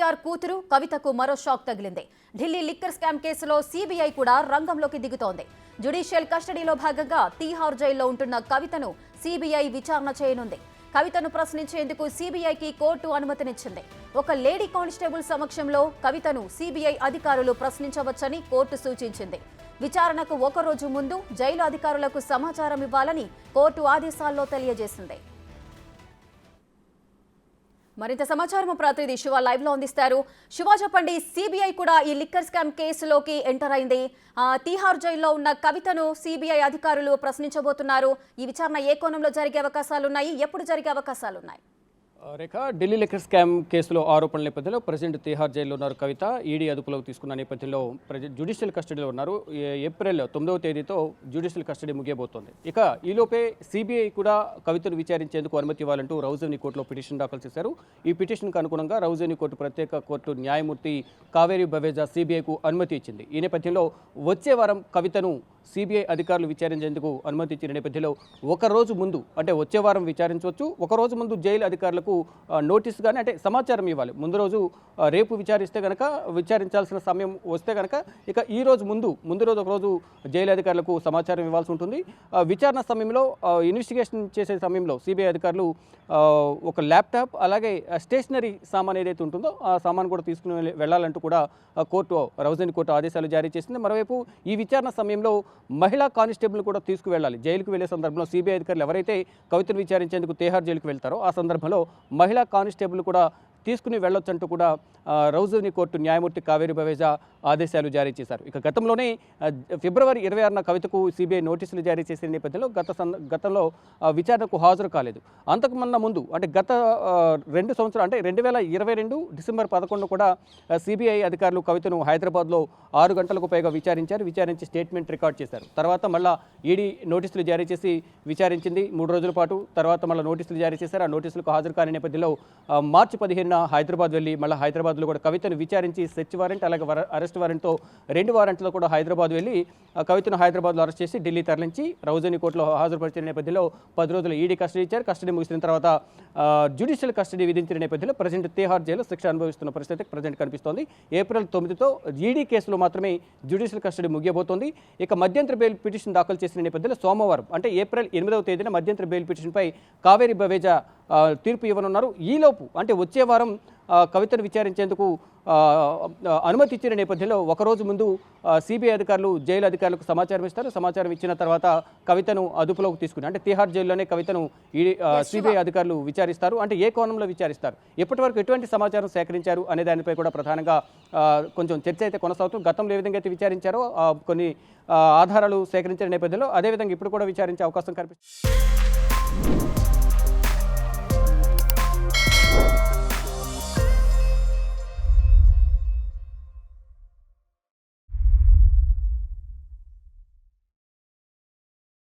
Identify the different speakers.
Speaker 1: ఎన్టీఆర్ కూతురు కవితకు మరో షాక్ తగిలింది. ఢిల్లీ లిక్కర్ స్కామ్ కేసులో సీబీఐ కూడా రంగంలోకి దిగుతోంది. జ్యుడిషియల్ కస్టడీలో భాగంగా తీహార్ జైల్లో ఉంటున్న కవితను సీబీఐ విచారణ చేయనుంది. కవితను ప్రశ్నించేందుకు సీబీఐకి కోర్టు అనుమతినిచ్చింది. ఒక లేడీ కానిస్టేబుల్ సమక్షంలో కవితను సీబీఐ అధికారులు ప్రశ్నించవచ్చని కోర్టు సూచించింది. విచారణకు ఒక రోజు ముందు జైలు అధికారులకు సమాచారం ఇవ్వాలని కోర్టు ఆదేశాల్లో తెలియజేసింది. మరింత సమాచారం ప్రతినిధి శివ లైవ్ లో అందిస్తారు. శివ, చెప్పండి, సిబిఐ కూడా ఈ లిక్కర్ స్కామ్ కేసులోకి ఎంటర్ అయింది. తీహార్ జైల్లో ఉన్న కవితను సిబిఐ అధికారులు ప్రశ్నించబోతున్నారు. ఈ విచారణ ఏ కోణంలో జరిగే అవకాశాలున్నాయి, ఎప్పుడు జరిగే అవకాశాలున్నాయి?
Speaker 2: రేఖ, ఢిల్లీ లిక్కర్ స్కామ్ కేసులో ఆరోపణల నేపథ్యంలో ప్రెసిడెంట్ తీహార్ జైల్లో ఉన్నారు కవిత. ఈడీ అదుపులోకి తీసుకున్న నేపథ్యంలో జ్యుడిషియల్ కస్టడీలో ఉన్నారు. ఏప్రిల్ 9వ తేదీతో జ్యుడిషియల్ కస్టడీ ముగియబోతోంది. ఇక ఈలోపే సిబిఐ కూడా కవితను విచారించేందుకు అనుమతి ఇవ్వాలంటూ రౌజవెన్యూ కోర్టులో పిటిషన్ దాఖలు చేశారు. ఈ పిటిషన్కు అనుగుణంగా రౌజవెన్యూ కోర్టు ప్రత్యేక కోర్టు న్యాయమూర్తి కావేరి బవేజా సిబిఐకు అనుమతి ఇచ్చింది. ఈ నేపథ్యంలో వచ్చే వారం కవితను సిబిఐ అధికారులు విచారించేందుకు అనుమతి ఇచ్చిన నేపథ్యంలో ఒక రోజు ముందు, అంటే వచ్చే వారం విచారించవచ్చు, ఒక రోజు ముందు జైలు అధికారులకు నోటీసు కానీ, అంటే సమాచారం ఇవ్వాలి. ముందు రోజు రేపు విచారిస్తే కనుక, విచారించాల్సిన సమయం వస్తే కనుక ఇక ఈ రోజు ముందు రోజు ఒక రోజు జైలు అధికారులకు సమాచారం ఇవ్వాల్సి ఉంటుంది. విచారణ సమయంలో, ఇన్వెస్టిగేషన్ చేసే సమయంలో సిబిఐ అధికారులు ఒక ల్యాప్టాప్, అలాగే స్టేషనరీ సామాన్ ఏదైతే ఉంటుందో ఆ సామాన్ కూడా తీసుకుని వెళ్ళాలంటూ కూడా రౌజవెన్యూ కోర్టు ఆదేశాలు జారీ చేసింది. మరోవైపు ఈ విచారణ సమయంలో మహిళా కానిస్టేబుల్ కూడా తీసుకువెళ్ళాలి. జైలుకు వెళ్లే సందర్భంలో సిబిఐ అధికారులు ఎవరైతే కవితను విచారించేందుకు తీహార్ జైలుకు వెళ్తారో ఆ సందర్భంలో మహిళా కానిస్టేబుల్ కూడా తీసుకుని వెళ్ళొచ్చంటూ కూడా రౌజవెన్యూ కోర్టు న్యాయమూర్తి కావేరి బవేజా ఆదేశాలు జారీ చేశారు. ఇక గతంలోనే ఫిబ్రవరి 26న కవితకు సిబిఐ నోటీసులు జారీ చేసిన నేపథ్యంలో గతంలో విచారణకు హాజరు కాలేదు. అంతకుమున్న ముందు, అంటే గత 2 సంవత్సరాలు, అంటే 2022 డిసెంబర్ 11 కూడా సిబిఐ అధికారులు కవితను హైదరాబాద్లో 6 గంటలకు పైగా విచారించి స్టేట్మెంట్ రికార్డ్ చేశారు. తర్వాత మళ్ళీ ఈడీ నోటీసులు జారీ చేసి విచారించింది 3 రోజుల పాటు. తర్వాత మళ్ళీ నోటీసులు జారీ చేశారు. ఆ నోటీసులకు హాజరు కాని నేపథ్యంలో మార్చి 15న హైదరాబాద్ వెళ్ళి మళ్ళీ హైదరాబాద్లో కూడా కవితను విచారించి సెర్చ్ వారెంట్, అలాగే అరెస్ట్ వారెంట్తో 2 వారెంట్లో కూడా హైదరాబాద్ వెళ్ళి కవితను హైదరాబాద్లో అరెస్ట్ చేసి ఢిల్లీ తరలించి రౌజవెన్యూ కోర్టులో హాజరుపరిచిన నేపథ్యంలో 10 రోజులు ఈడీ కస్టడీ ఇచ్చారు. కస్టడీ ముగిసిన తర్వాత జ్యుడిషియల్ కస్టడీ విధించిన నేపథ్యంలో ప్రెసిడెంట్ తీహార్ జైలు శిక్ష అనుభవిస్తున్న పరిస్థితి ప్రజెంట్ కనిపిస్తోంది. ఏప్రిల్ 9తో ఈడీ కేసులో మాత్రమే జ్యుడిషియల్ కస్టడీ ముగియబోతోంది. ఇక మధ్యంతర బెయిల్ పిటిషన్ దాఖలు చేసిన నేపథ్యంలో సోమవారం, అంటే ఏప్రిల్ 8వ తేదీన మధ్యంతర బెయిల్ పిటిషన్పై కావేరి బవేజా తీర్పు ఇవ్వనున్నారు. ఈలోపు, అంటే వచ్చే వారం కవితను విచారించేందుకు అనుమతి ఇచ్చిన నేపథ్యంలో ఒకరోజు ముందు సిబిఐ అధికారులు జైలు అధికారులకు సమాచారం ఇస్తారు. సమాచారం ఇచ్చిన తర్వాత కవితను అదుపులోకి తీసుకుని, అంటే తీహార్ జైల్లోనే కవితను సిబిఐ అధికారులు విచారిస్తారు. అంటే ఏ కోణంలో విచారిస్తారు, ఎప్పటి వరకు ఎటువంటి సమాచారం సేకరించారు అనే దానిపై కూడా ప్రధానంగా కొంచెం చర్చ అయితే కొనసాగుతుంది. గతంలో ఏ విధంగా అయితే విచారించారో కొన్ని ఆధారాలు సేకరించిన నేపథ్యంలో అదేవిధంగా ఇప్పుడు కూడా విచారించే అవకాశం కనిపిస్తుంది.